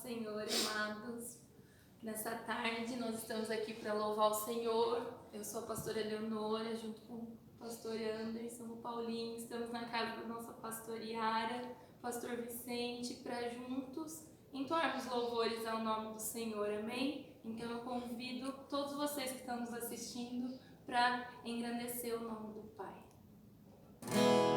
Senhor, amados. Nessa tarde nós estamos aqui para louvar o Senhor. Eu sou a pastora Leonora, junto com o pastor Anderson, o Paulinho. Estamos na casa da nossa pastora Yara, pastor Vicente, para juntos entoarmos louvores ao nome do Senhor, amém? Então eu convido todos vocês que estão nos assistindo para engrandecer o nome do Pai. Eu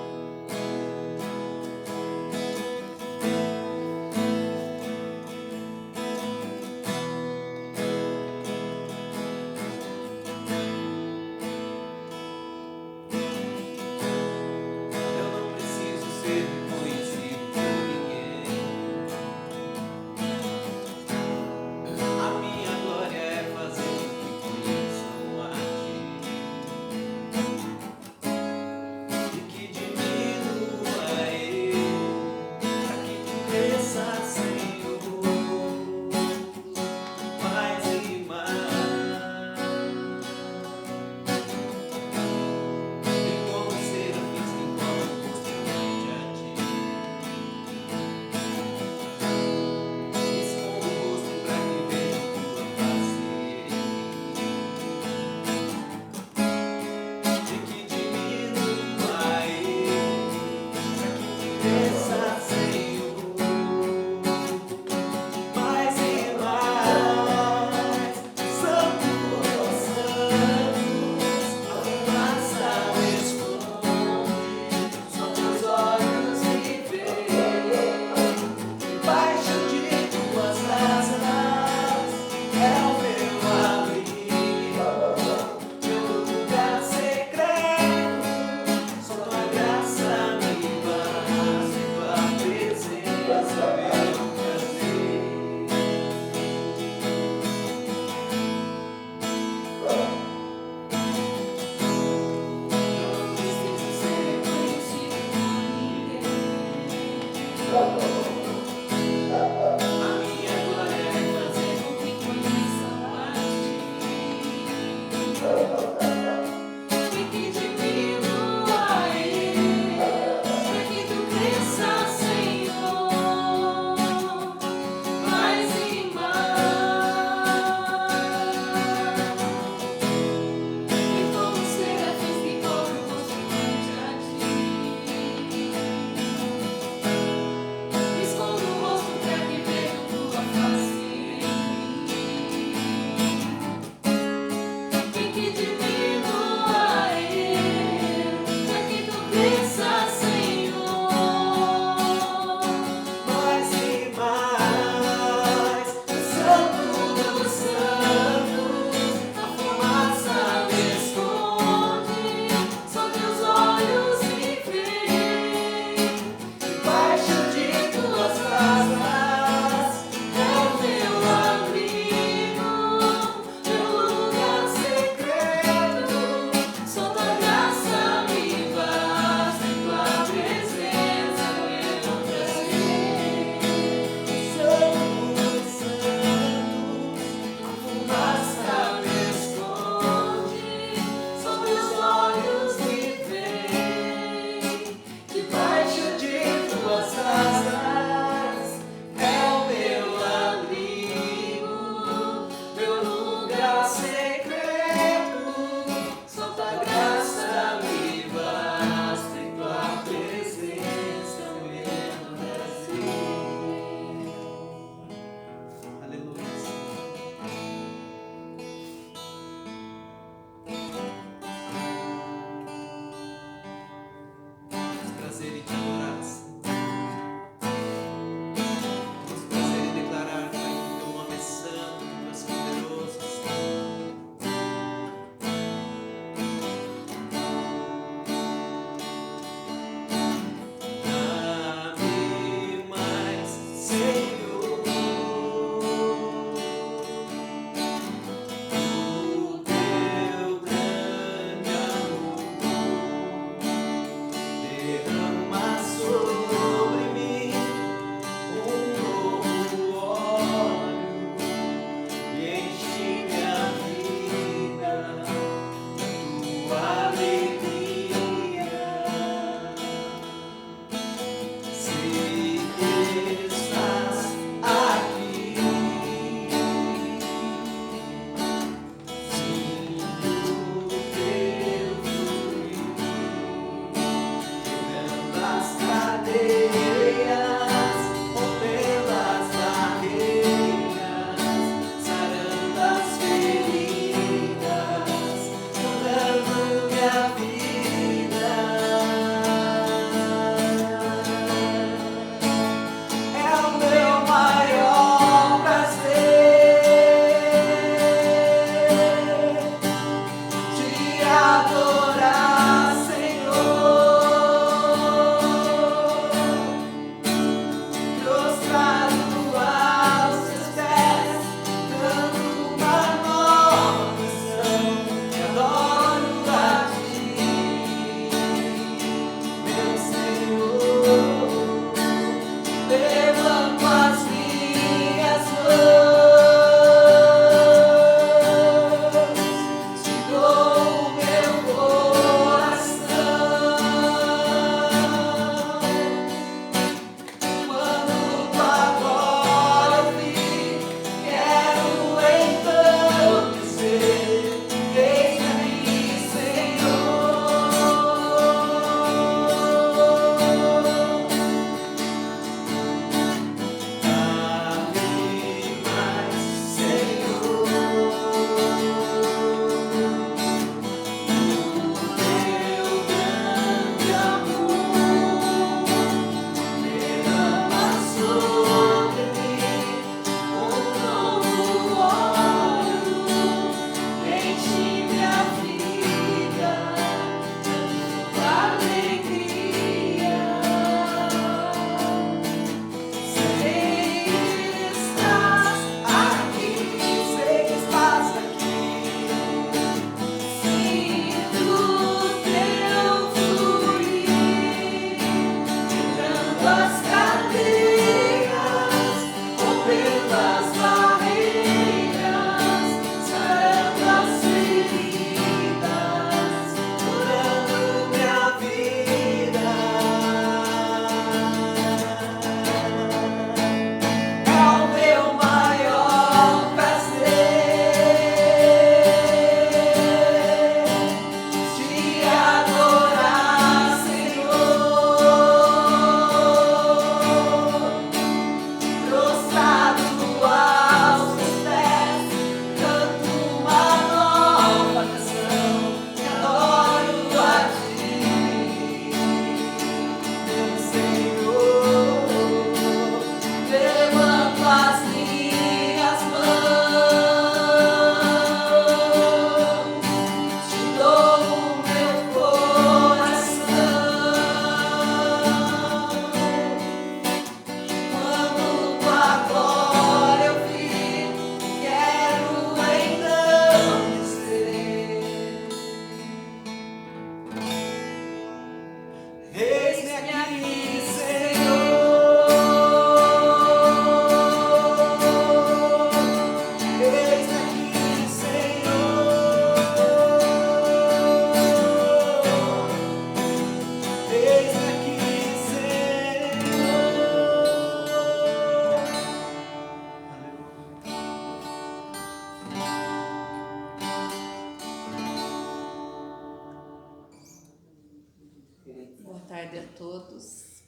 tarde a todos.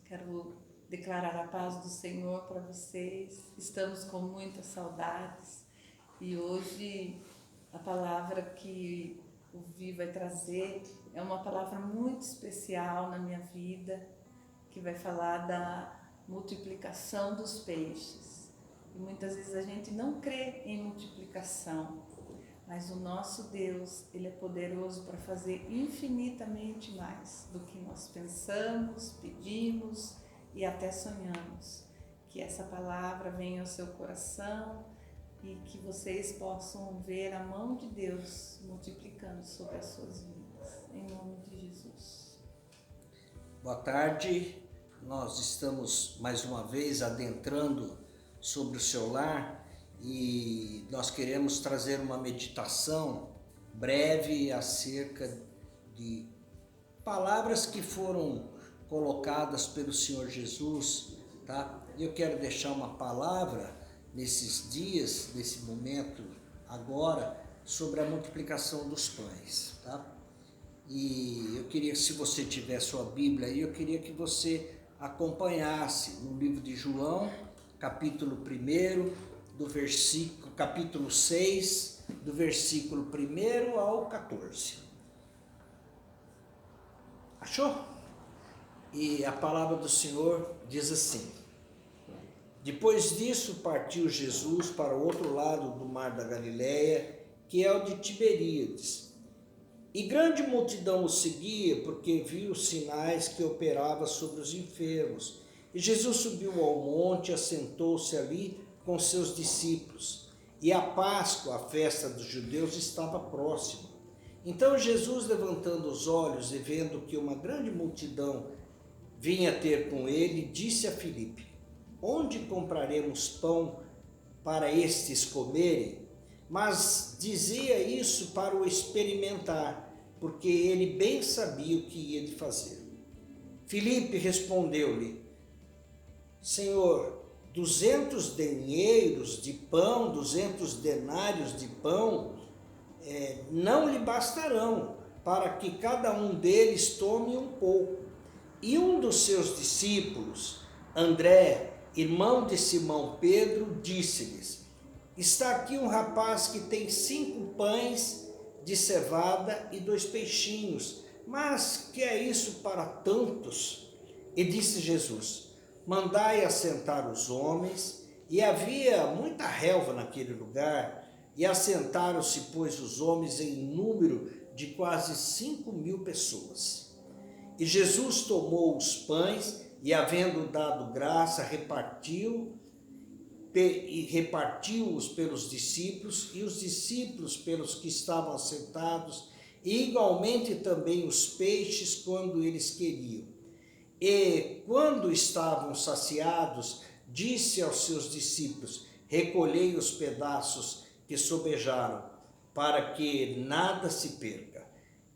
Quero declarar a paz do Senhor para vocês. Estamos com muitas saudades e hoje a palavra que o Vi vai trazer é uma palavra muito especial na minha vida, que vai falar da multiplicação dos peixes. E muitas vezes a gente não crê em multiplicação, mas o nosso Deus, Ele é poderoso para fazer infinitamente mais do que nós pensamos, pedimos e até sonhamos. Que essa palavra venha ao seu coração e que vocês possam ver a mão de Deus multiplicando sobre as suas vidas. Em nome de Jesus. Boa tarde, nós estamos mais uma vez adentrando sobre o seu lar. E nós queremos trazer uma meditação breve acerca de palavras que foram colocadas pelo Senhor Jesus, tá? Eu quero deixar uma palavra nesses dias, nesse momento agora, sobre a multiplicação dos pães, tá? E eu queria, se você tiver sua Bíblia aí, eu queria que você acompanhasse no livro de João, capítulo 1, capítulo 6, do versículo 1 ao 14. Achou? E a palavra do Senhor diz assim: Depois disso partiu Jesus para o outro lado do mar da Galileia, que é o de Tiberíades. E grande multidão o seguia, porque viu os sinais que operava sobre os enfermos. E Jesus subiu ao monte e assentou-se ali com seus discípulos, e a Páscoa, a festa dos judeus, estava próxima. Então Jesus, levantando os olhos e vendo que uma grande multidão vinha ter com ele, disse a Filipe: Onde compraremos pão para estes comerem? Mas dizia isso para o experimentar, porque ele bem sabia o que ia de fazer. Filipe respondeu-lhe: Senhor, 200 denheiros de pão, 200 denários de pão, não lhe bastarão, para que cada um deles tome um pouco. E um dos seus discípulos, André, irmão de Simão Pedro, disse-lhes: Está aqui um rapaz que tem 5 pães de cevada e 2 peixinhos, mas que é isso para tantos? E disse Jesus: Mandai assentar os homens. E havia muita relva naquele lugar, e assentaram-se, pois, os homens em número de quase 5.000 pessoas. E Jesus tomou os pães, e havendo dado graça, repartiu-os pelos discípulos, e os discípulos pelos que estavam sentados, e igualmente também os peixes, quando eles queriam. E, quando estavam saciados, disse aos seus discípulos: Recolhei os pedaços que sobejaram, para que nada se perca.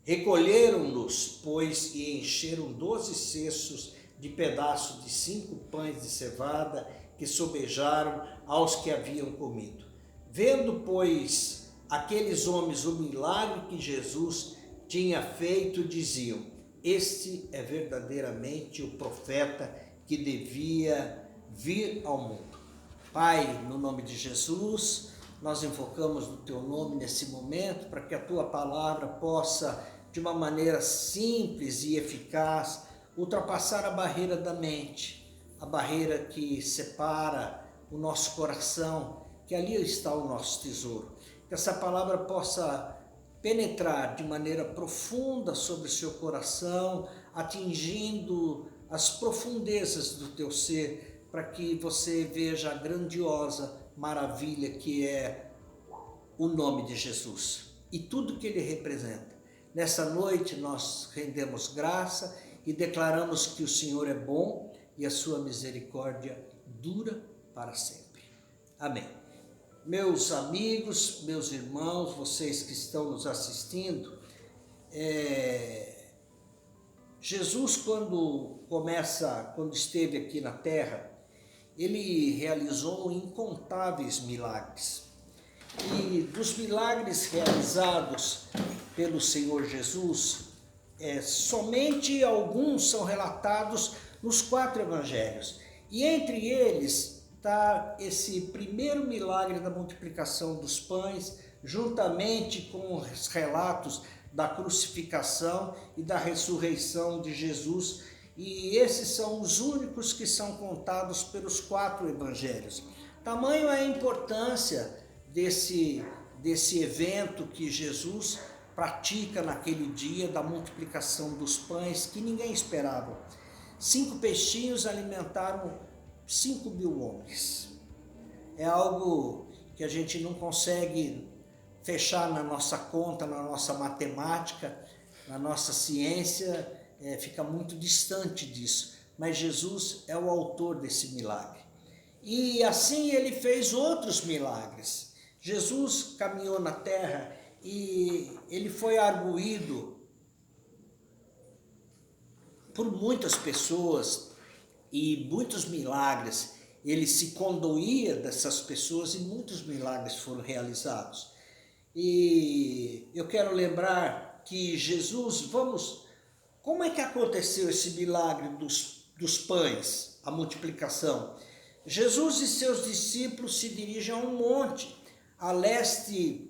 Recolheram-nos, pois, e encheram 12 cestos de pedaços de 5 pães de cevada que sobejaram aos que haviam comido. Vendo, pois, aqueles homens o milagre que Jesus tinha feito, diziam: Este é verdadeiramente o profeta que devia vir ao mundo. Pai, no nome de Jesus, nós invocamos o Teu nome nesse momento para que a Tua palavra possa, de uma maneira simples e eficaz, ultrapassar a barreira da mente, a barreira que separa o nosso coração, que ali está o nosso tesouro. Que essa palavra possa penetrar de maneira profunda sobre o seu coração, atingindo as profundezas do teu ser, para que você veja a grandiosa maravilha que é o nome de Jesus e tudo que ele representa. Nessa noite nós rendemos graça e declaramos que o Senhor é bom e a sua misericórdia dura para sempre. Amém. Meus amigos, meus irmãos, vocês que estão nos assistindo, Jesus, quando esteve aqui na terra, ele realizou incontáveis milagres. E dos milagres realizados pelo Senhor Jesus, somente alguns são relatados nos 4 evangelhos. E entre eles está esse primeiro milagre da multiplicação dos pães, juntamente com os relatos da crucificação e da ressurreição de Jesus. E esses são os únicos que são contados pelos 4 evangelhos. Tamanho é a importância desse evento que Jesus pratica naquele dia da multiplicação dos pães que ninguém esperava. 5 peixinhos alimentaram 5.000 homens. É algo que a gente não consegue fechar na nossa conta, na nossa matemática, na nossa ciência, fica muito distante disso. Mas Jesus é o autor desse milagre. E assim ele fez outros milagres. Jesus caminhou na terra e ele foi arguído por muitas pessoas e muitos milagres. Ele se condoía dessas pessoas e muitos milagres foram realizados. E eu quero lembrar que Jesus, como é que aconteceu esse milagre dos pães, a multiplicação? Jesus e seus discípulos se dirigem a um monte, a leste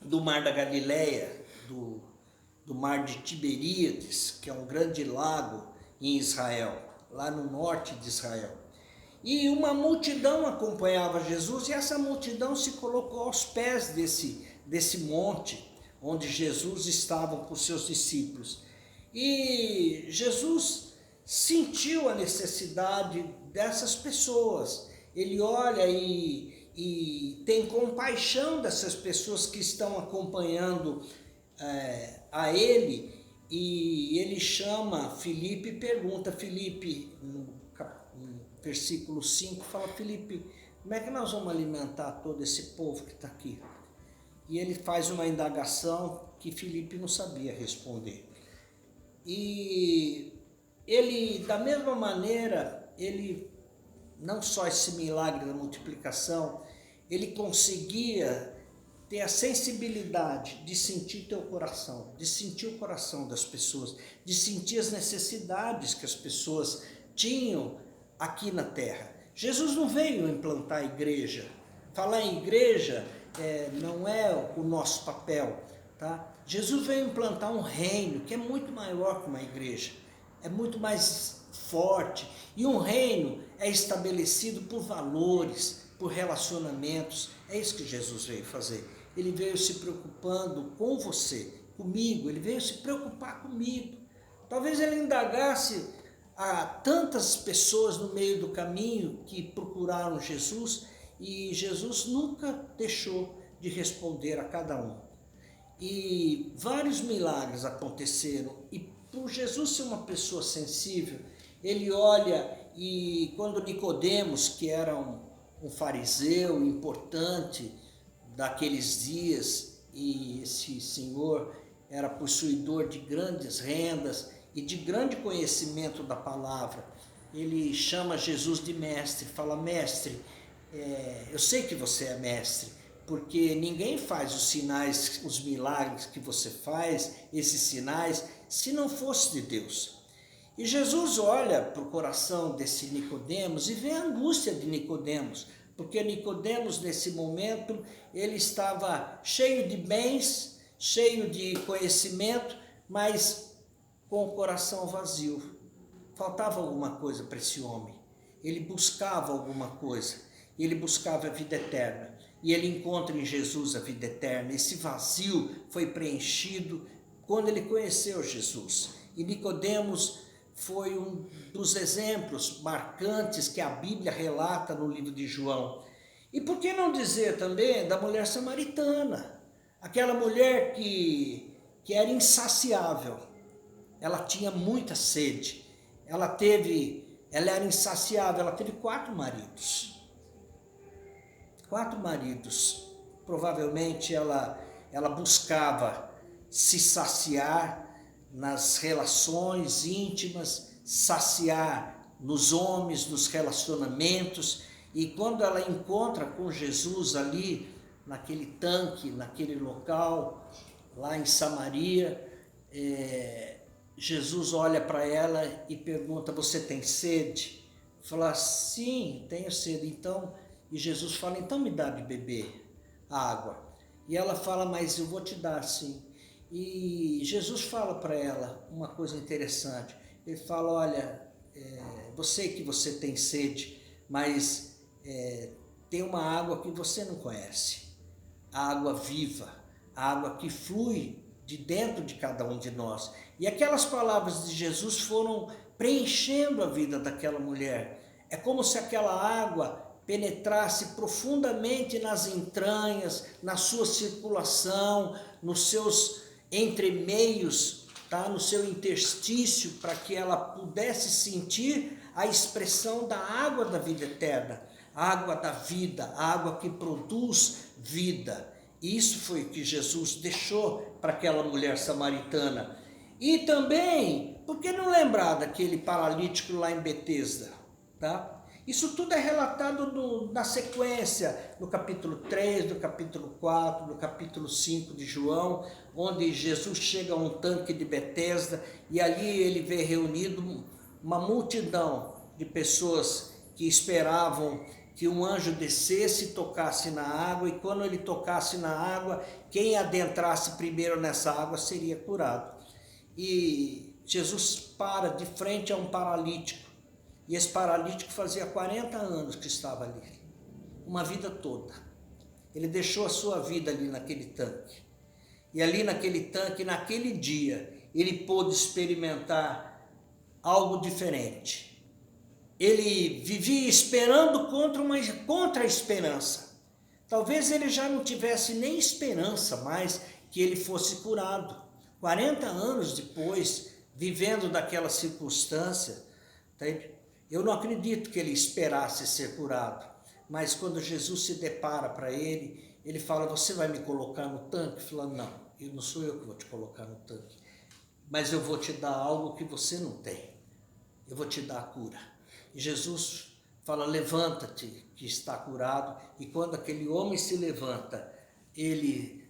do Mar da Galileia, do Mar de Tiberíades, que é um grande lago em Israel, lá no norte de Israel. E uma multidão acompanhava Jesus, e essa multidão se colocou aos pés desse monte, onde Jesus estava com seus discípulos. E Jesus sentiu a necessidade dessas pessoas. Ele olha e tem compaixão dessas pessoas que estão acompanhando a ele, e ele chama Filipe e pergunta, Filipe, no versículo 5, fala, Filipe, como é que nós vamos alimentar todo esse povo que está aqui? E ele faz uma indagação que Filipe não sabia responder. E ele, da mesma maneira, ele, não só esse milagre da multiplicação, ele conseguia ter a sensibilidade de sentir teu coração, de sentir o coração das pessoas, de sentir as necessidades que as pessoas tinham aqui na terra. Jesus não veio implantar a igreja. Falar em igreja não é o nosso papel, tá? Jesus veio implantar um reino que é muito maior que uma igreja, é muito mais forte, e um reino é estabelecido por valores, por relacionamentos. É isso que Jesus veio fazer. Ele veio se preocupando com você, comigo, ele veio se preocupar comigo. Talvez ele indagasse a tantas pessoas no meio do caminho que procuraram Jesus, e Jesus nunca deixou de responder a cada um. E vários milagres aconteceram, e por Jesus ser uma pessoa sensível, ele olha, e quando Nicodemos, que era um fariseu importante daqueles dias, e esse senhor era possuidor de grandes rendas e de grande conhecimento da palavra, ele chama Jesus de mestre, fala, mestre, eu sei que você é mestre, porque ninguém faz os sinais, os milagres que você faz, esses sinais, se não fosse de Deus. E Jesus olha para o coração desse Nicodemos e vê a angústia de Nicodemos, porque Nicodemos, nesse momento, ele estava cheio de bens, cheio de conhecimento, mas com o coração vazio. Faltava alguma coisa para esse homem. Ele buscava alguma coisa, ele buscava a vida eterna. E ele encontra em Jesus a vida eterna. Esse vazio foi preenchido quando ele conheceu Jesus. E Nicodemos foi um dos exemplos marcantes que a Bíblia relata no livro de João. E por que não dizer também da mulher samaritana? Aquela mulher que era insaciável. Ela tinha muita sede. Ela era insaciável, ela teve 4 maridos. 4 maridos. Provavelmente ela buscava se saciar nas relações íntimas, saciar nos homens, nos relacionamentos. E quando ela encontra com Jesus ali, naquele tanque, naquele local, lá em Samaria, Jesus olha para ela e pergunta: você tem sede? Fala: sim, tenho sede. Então, e Jesus fala: então me dá de beber a água. E ela fala: mas eu vou te dar sim. E Jesus fala para ela uma coisa interessante. Ele fala: olha, sei que você tem sede, mas tem uma água que você não conhece. A água viva, a água que flui de dentro de cada um de nós. E aquelas palavras de Jesus foram preenchendo a vida daquela mulher. É como se aquela água penetrasse profundamente nas entranhas, na sua circulação, nos seus entremeios, tá? No seu interstício, para que ela pudesse sentir a expressão da água da vida eterna, a água da vida, a água que produz vida. Isso foi o que Jesus deixou para aquela mulher samaritana. E também, por que não lembrar daquele paralítico lá em Betesda, tá? Isso tudo é relatado na sequência, no capítulo 3, no capítulo 4, no capítulo 5 de João, onde Jesus chega a um tanque de Betesda e ali ele vê reunido uma multidão de pessoas que esperavam que um anjo descesse e tocasse na água, e quando ele tocasse na água, quem adentrasse primeiro nessa água seria curado. E Jesus para de frente a um paralítico. E esse paralítico fazia 40 anos que estava ali, uma vida toda. Ele deixou a sua vida ali naquele tanque. E ali naquele tanque, naquele dia, ele pôde experimentar algo diferente. Ele vivia esperando contra a esperança. Talvez ele já não tivesse nem esperança mais que ele fosse curado. 40 anos depois, vivendo daquela circunstância, tá? Eu não acredito que ele esperasse ser curado, mas quando Jesus se depara para ele, ele fala: você vai me colocar no tanque? Ele fala: não sou eu que vou te colocar no tanque, mas eu vou te dar algo que você não tem, eu vou te dar a cura. E Jesus fala: levanta-te, que está curado. E quando aquele homem se levanta,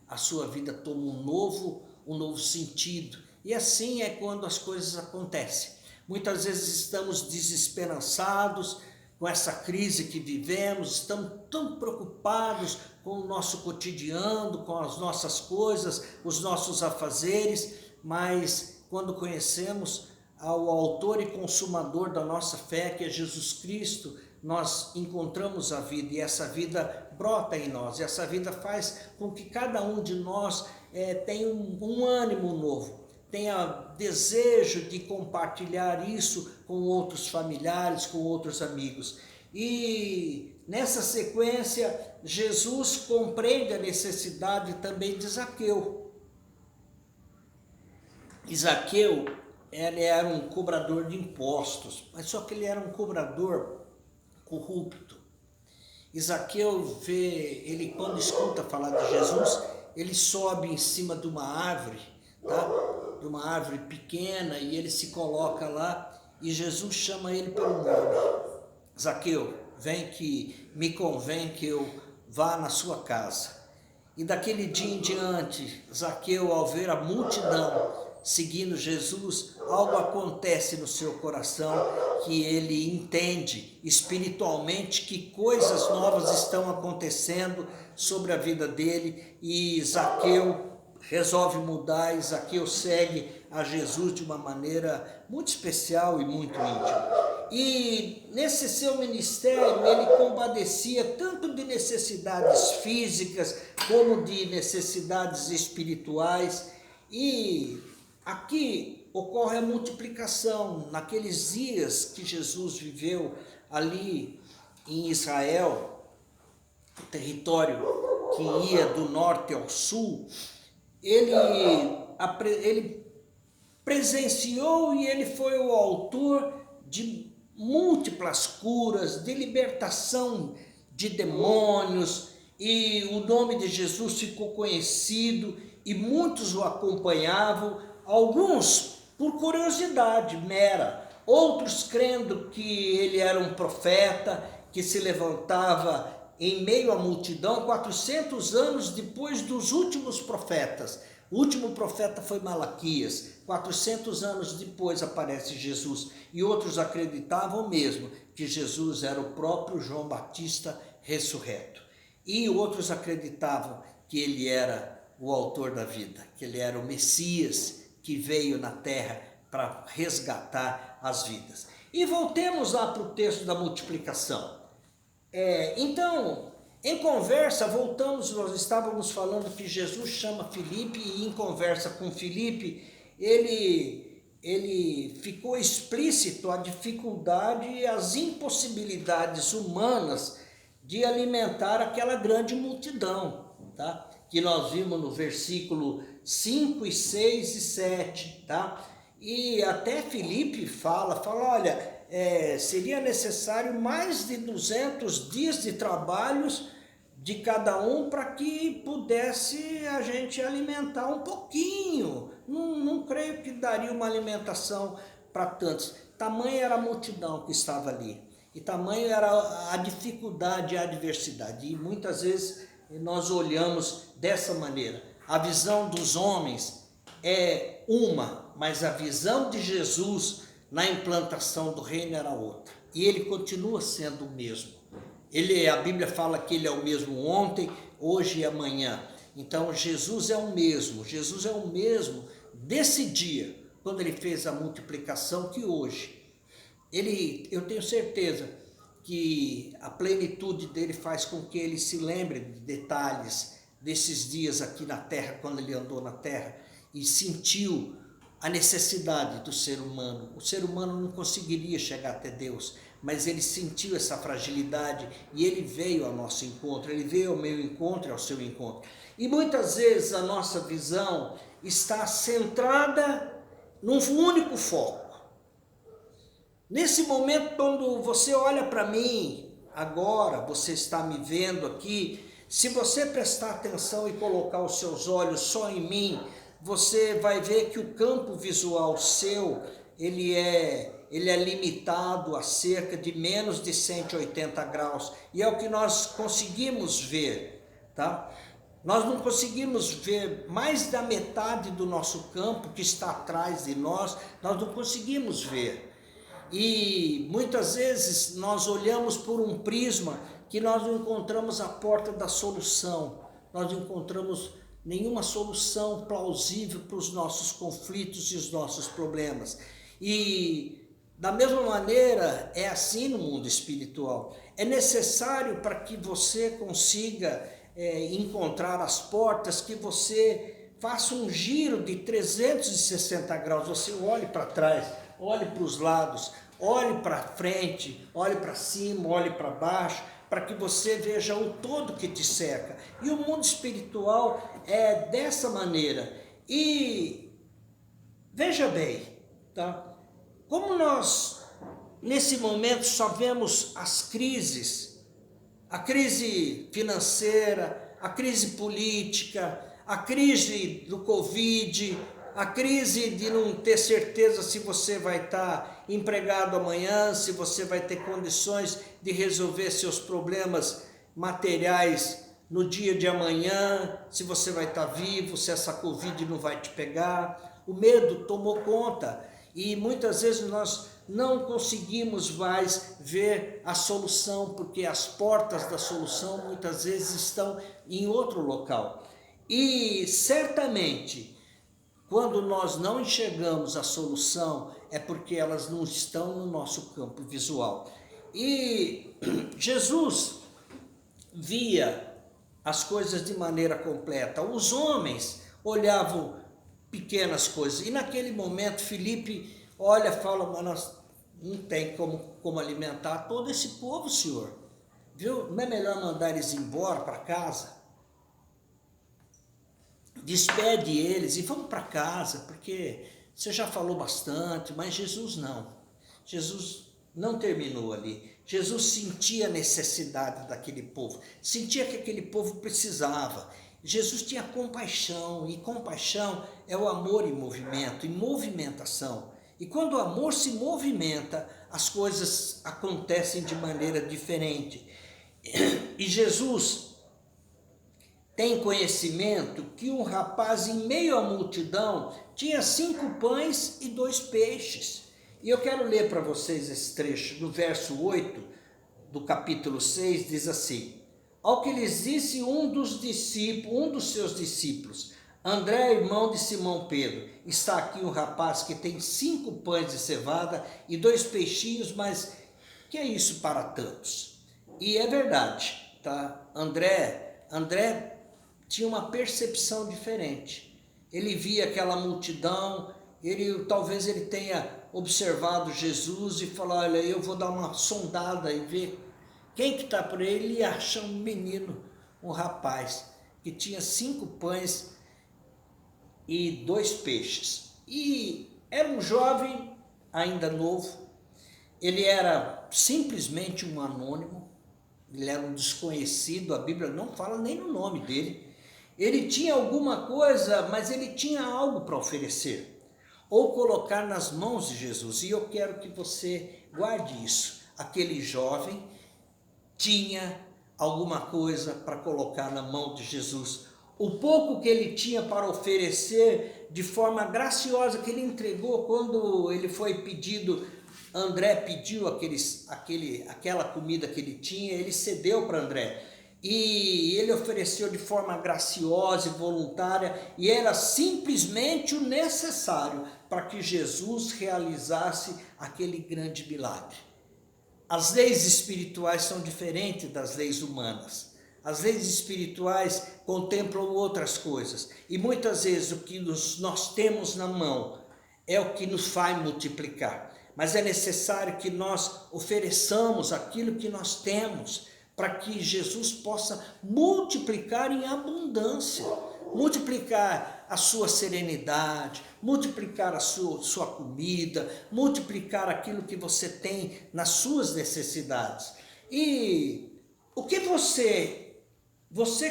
a sua vida toma um novo sentido. E assim é quando as coisas acontecem. Muitas vezes estamos desesperançados com essa crise que vivemos, estamos tão preocupados com o nosso cotidiano, com as nossas coisas, os nossos afazeres, mas quando conhecemos ao autor e consumador da nossa fé, que é Jesus Cristo, nós encontramos a vida, e essa vida brota em nós, e essa vida faz com que cada um de nós tenha um ânimo novo, tenha desejo de compartilhar isso com outros familiares, com outros amigos. E nessa sequência, Jesus compreende a necessidade também de Zaqueu. E Zaqueu, ele era um cobrador de impostos, mas só que ele era um cobrador corrupto. E Zaqueu ele quando escuta falar de Jesus, ele sobe em cima de uma árvore, tá? De uma árvore pequena, e ele se coloca lá, e Jesus chama ele pelo nome: Zaqueu, vem que me convém que eu vá na sua casa. E daquele dia em diante, Zaqueu, ao ver a multidão seguindo Jesus, algo acontece no seu coração, que ele entende espiritualmente que coisas novas estão acontecendo sobre a vida dele, e Zaqueu resolve mudar, e Zaqueu segue a Jesus de uma maneira muito especial e muito íntima. E nesse seu ministério ele compadecia tanto de necessidades físicas como de necessidades espirituais. E aqui ocorre a multiplicação. Naqueles dias que Jesus viveu ali em Israel, o território que ia do norte ao sul, ele presenciou, e ele foi o autor de múltiplas curas, de libertação de demônios, e o nome de Jesus ficou conhecido e muitos o acompanhavam, alguns por curiosidade mera, outros crendo que ele era um profeta que se levantava em meio à multidão 400 anos depois dos últimos profetas. O último profeta foi Malaquias. 400 anos depois aparece Jesus. E outros acreditavam mesmo que Jesus era o próprio João Batista ressurreto. E outros acreditavam que ele era o autor da vida, que ele era o Messias que veio na terra para resgatar as vidas. E voltemos lá para o texto da multiplicação. Então, em conversa, voltamos, nós estávamos falando que Jesus chama Filipe e em conversa com Filipe, ele ficou explícito a dificuldade e as impossibilidades humanas de alimentar aquela grande multidão, tá? Que nós vimos no versículo 5, 6 e 7, tá? E até Filipe fala, olha, seria necessário mais de 200 dias de trabalhos de cada um para que pudesse a gente alimentar um pouquinho. Não creio que daria uma alimentação para tantos. Tamanha era a multidão que estava ali. E tamanho era a dificuldade, a adversidade. E muitas vezes nós olhamos dessa maneira. A visão dos homens é uma, mas a visão de Jesus na implantação do reino era outra. E ele continua sendo o mesmo. A Bíblia fala que ele é o mesmo ontem, hoje e amanhã. Então Jesus é o mesmo desse dia, quando ele fez a multiplicação, que hoje. Eu tenho certeza que a plenitude dele faz com que ele se lembre de detalhes desses dias aqui na terra, quando ele andou na terra e sentiu a necessidade do ser humano. O ser humano não conseguiria chegar até Deus, mas ele sentiu essa fragilidade e ele veio ao nosso encontro, ele veio ao meu encontro e ao seu encontro. E muitas vezes a nossa visão está centrada num único foco. Nesse momento, quando você olha para mim, agora você está me vendo aqui, se você prestar atenção e colocar os seus olhos só em mim, você vai ver que o campo visual seu, ele é limitado a cerca de menos de 180 graus. E é o que nós conseguimos ver, tá? Nós não conseguimos ver mais da metade do nosso campo que está atrás de nós não conseguimos ver. E muitas vezes nós olhamos por um prisma que nós não encontramos a porta da solução, nós não encontramos nenhuma solução plausível para os nossos conflitos e os nossos problemas. E da mesma maneira é assim no mundo espiritual. É necessário para que você consiga encontrar as portas, que você faça um giro de 360 graus, você olhe para trás, olhe para os lados, olhe para frente, olhe para cima, olhe para baixo, para que você veja o todo que te cerca. E o mundo espiritual é dessa maneira. E veja bem, tá? Como nós nesse momento só vemos as crises, a crise financeira, a crise política, a crise do Covid, a crise de não ter certeza se você vai estar empregado amanhã, se você vai ter condições de resolver seus problemas materiais no dia de amanhã, se você vai estar vivo, se essa Covid não vai te pegar. O medo tomou conta e muitas vezes nós não conseguimos mais ver a solução, porque as portas da solução muitas vezes estão em outro local. E certamente, quando nós não enxergamos a solução, é porque elas não estão no nosso campo visual. E Jesus via as coisas de maneira completa. Os homens olhavam pequenas coisas. E naquele momento, Filipe olha e fala, mas nós não tem como alimentar todo esse povo, Senhor. Viu? Não é melhor mandar eles embora para casa? Despede eles e vamos para casa, porque você já falou bastante, mas Jesus não. Jesus não terminou ali. Jesus sentia a necessidade daquele povo, sentia que aquele povo precisava. Jesus tinha compaixão, e compaixão é o amor em movimento, em movimentação. E quando o amor se movimenta, as coisas acontecem de maneira diferente. E Jesus tem conhecimento que um rapaz em meio à multidão tinha 5 pães e 2 peixes. E eu quero ler para vocês esse trecho, do verso 8 do capítulo 6, diz assim: ao que lhes disse um dos seus discípulos, André, irmão de Simão Pedro, está aqui um rapaz que tem 5 pães de cevada e 2 peixinhos, mas que é isso para tantos? E é verdade, tá? André tinha uma percepção diferente. Ele via aquela multidão, talvez ele tenha observado Jesus e falou: olha, eu vou dar uma sondada e ver quem que está por ele. Ele acha um menino, um rapaz, que tinha 5 pães e 2 peixes. E era um jovem ainda novo, ele era simplesmente um anônimo, ele era um desconhecido, a Bíblia não fala nem no nome dele. Ele tinha alguma coisa, mas ele tinha algo para oferecer, ou colocar nas mãos de Jesus. E eu quero que você guarde isso. Aquele jovem tinha alguma coisa para colocar na mão de Jesus. O pouco que ele tinha para oferecer, de forma graciosa, que ele entregou quando ele foi pedido. André pediu aquela comida que ele tinha, ele cedeu para André. E ele ofereceu de forma graciosa e voluntária, e era simplesmente o necessário para que Jesus realizasse aquele grande milagre. As leis espirituais são diferentes das leis humanas. As leis espirituais contemplam outras coisas, e muitas vezes o que nós temos na mão é o que nos faz multiplicar. Mas é necessário que nós ofereçamos aquilo que nós temos, para que Jesus possa multiplicar em abundância, multiplicar a sua serenidade, multiplicar a sua comida, multiplicar aquilo que você tem nas suas necessidades. E o que você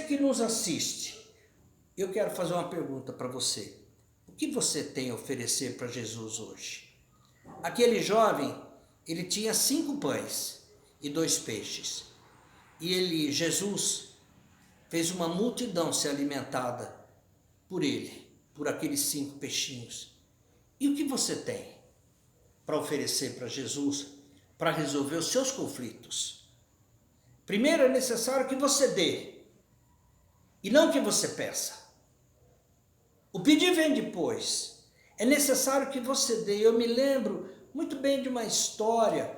que nos assiste, eu quero fazer uma pergunta para você. O que você tem a oferecer para Jesus hoje? Aquele jovem, ele tinha 5 pães e 2 peixes. E Jesus fez uma multidão ser alimentada por ele, por aqueles 5 peixinhos. E o que você tem para oferecer para Jesus, para resolver os seus conflitos? Primeiro é necessário que você dê, e não que você peça. O pedir vem depois. É necessário que você dê. Eu me lembro muito bem de uma história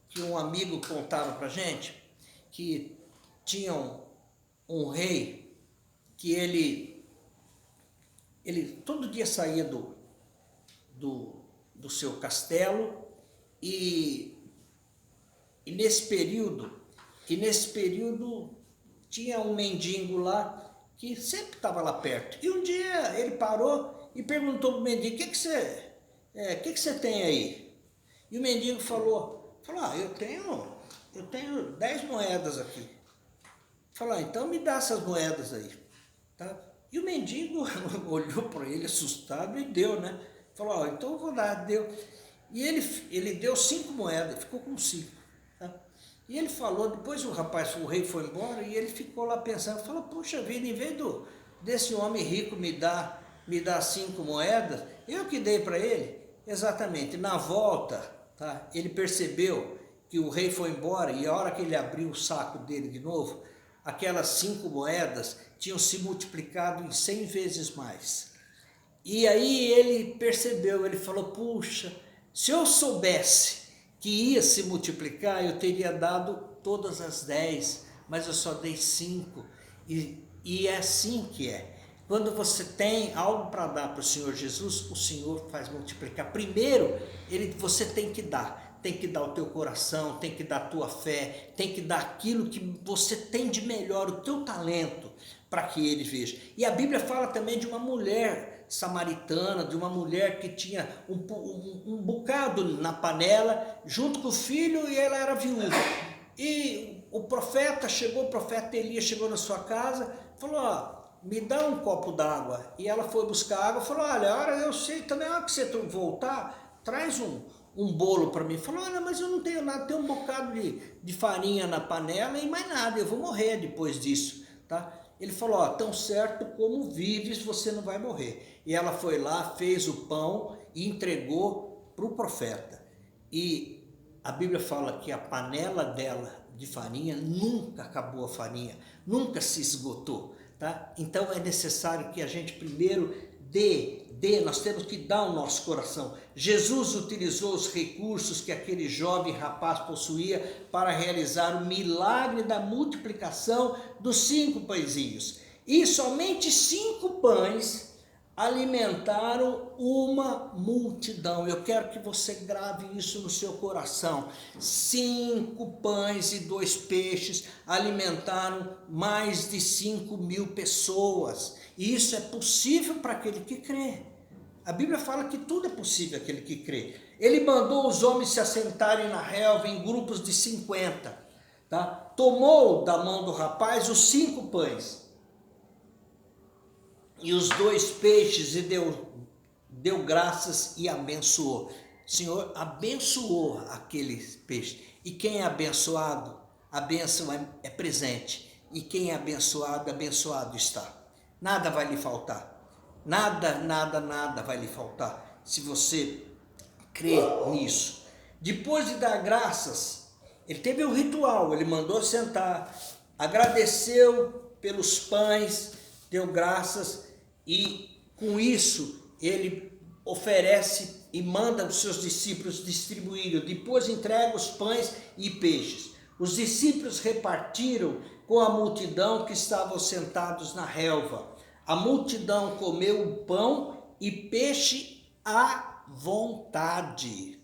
que um amigo contava para a gente, que tinha um rei que ele todo dia saía do seu castelo e nesse período tinha um mendigo lá que sempre estava lá perto. E um dia ele parou e perguntou para o mendigo: o que você tem aí? E o mendigo falou: eu tenho 10 moedas aqui. Falou: então me dá essas moedas aí. Tá? E o mendigo olhou para ele assustado e deu, né? Falou: então eu vou dar, deu. E ele deu 5 moedas, ficou com 5. Tá? E ele falou, depois o rei foi embora e ele ficou lá pensando, falou: puxa vida, em vez desse homem rico me dar 5 moedas, eu que dei para ele. Exatamente, na volta, tá? Ele percebeu que o rei foi embora, e a hora que ele abriu o saco dele de novo, aquelas 5 moedas tinham se multiplicado em 100 vezes mais. E aí ele percebeu, ele falou: puxa, se eu soubesse que ia se multiplicar, eu teria dado todas as 10, mas eu só dei 5. E é assim que é. Quando você tem algo para dar para o Senhor Jesus, o Senhor faz multiplicar. Primeiro, você tem que dar o teu coração, tem que dar a tua fé, tem que dar aquilo que você tem de melhor, o teu talento, para que ele veja. E a Bíblia fala também de uma mulher samaritana, de uma mulher que tinha um bocado na panela, junto com o filho, e ela era viúva. E o profeta Elias chegou na sua casa, falou: me dá um copo d'água. E ela foi buscar água, falou: olha, eu sei, também a hora que você voltar, traz um bolo para mim. Falou: olha, mas eu não tenho nada, tem um bocado de farinha na panela e mais nada, eu vou morrer depois disso. tá? Ele falou, ó, tão certo como vives, você não vai morrer. E ela foi lá, fez o pão e entregou para o profeta. E a Bíblia fala que a panela dela de farinha nunca acabou a farinha, nunca se esgotou, tá? Então é necessário que a gente primeiro nós temos que dar o nosso coração. Jesus utilizou os recursos que aquele jovem rapaz possuía para realizar o milagre da multiplicação dos 5 pãezinhos. E somente 5 pães alimentaram uma multidão. Eu quero que você grave isso no seu coração. 5 pães e 2 peixes alimentaram mais de 5.000 pessoas. E isso é possível para aquele que crê. A Bíblia fala que tudo é possível àquele que crê. Ele mandou os homens se assentarem na relva em grupos de 50. Tá? Tomou da mão do rapaz os 5 pães e os 2 peixes e deu graças e abençoou. O Senhor abençoou aqueles peixes. E quem é abençoado, a bênção é presente. E quem é abençoado, abençoado está. Nada vai lhe faltar. Nada vai lhe faltar. Se você crê nisso. Depois de dar graças, ele teve um ritual. Ele mandou sentar, agradeceu pelos pães, deu graças e com isso ele oferece e manda os seus discípulos distribuírem. Depois entrega os pães e peixes. Os discípulos repartiram com a multidão que estavam sentados na relva. A multidão comeu o pão e peixe à vontade.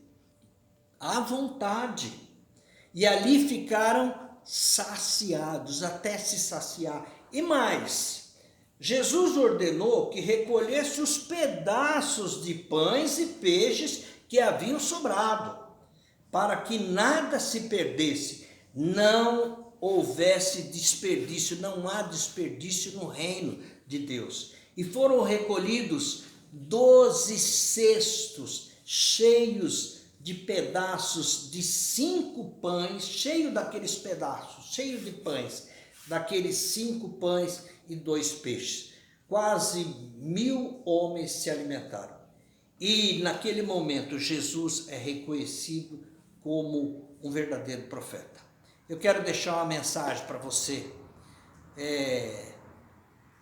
À vontade. E ali ficaram saciados, até se saciar. E mais, Jesus ordenou que recolhesse os pedaços de pães e peixes que haviam sobrado, para que nada se perdesse, não houvesse desperdício, não há desperdício no reino de Deus. E foram recolhidos 12 cestos cheios de pedaços de 5 pães, cheio daqueles pedaços, cheio de pães, daqueles 5 pães e 2 peixes. Quase 1.000 homens se alimentaram. E naquele momento Jesus é reconhecido como um verdadeiro profeta. Eu quero deixar uma mensagem para você.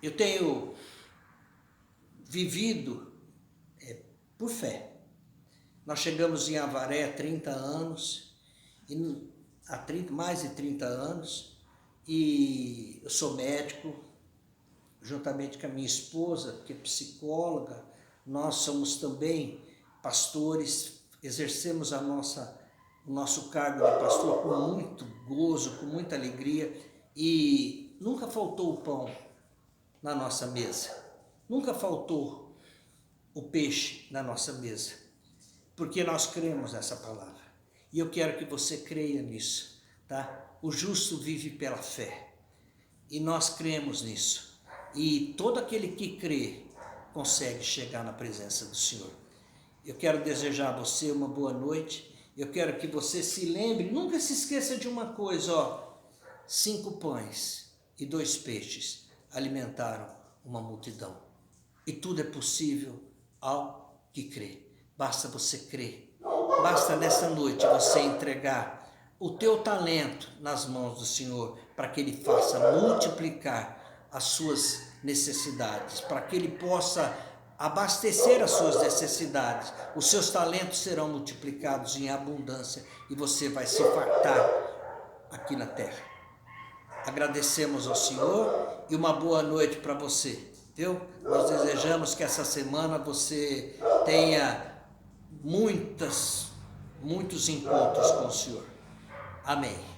Eu tenho vivido por fé. Nós chegamos em Avaré há 30 anos, mais de 30 anos, e eu sou médico, juntamente com a minha esposa, que é psicóloga. Nós somos também pastores, exercemos o nosso cargo de pastor com muito gozo, com muita alegria, e nunca faltou o pão na nossa mesa, nunca faltou o peixe na nossa mesa, porque nós cremos nessa palavra, e eu quero que você creia nisso, tá? O justo vive pela fé, e nós cremos nisso, e todo aquele que crê consegue chegar na presença do Senhor. Eu quero desejar a você uma boa noite. Eu quero que você se lembre, nunca se esqueça de uma coisa, 5 pães e 2 peixes alimentaram uma multidão. E tudo é possível ao que crê. Basta você crer. Basta nessa noite você entregar o teu talento nas mãos do Senhor, para que Ele faça multiplicar as suas necessidades, para que Ele possa abastecer as suas necessidades. Os seus talentos serão multiplicados em abundância e você vai se fartar aqui na terra. Agradecemos ao Senhor e uma boa noite para você, viu? Nós desejamos que essa semana você tenha muitos encontros com o Senhor. Amém.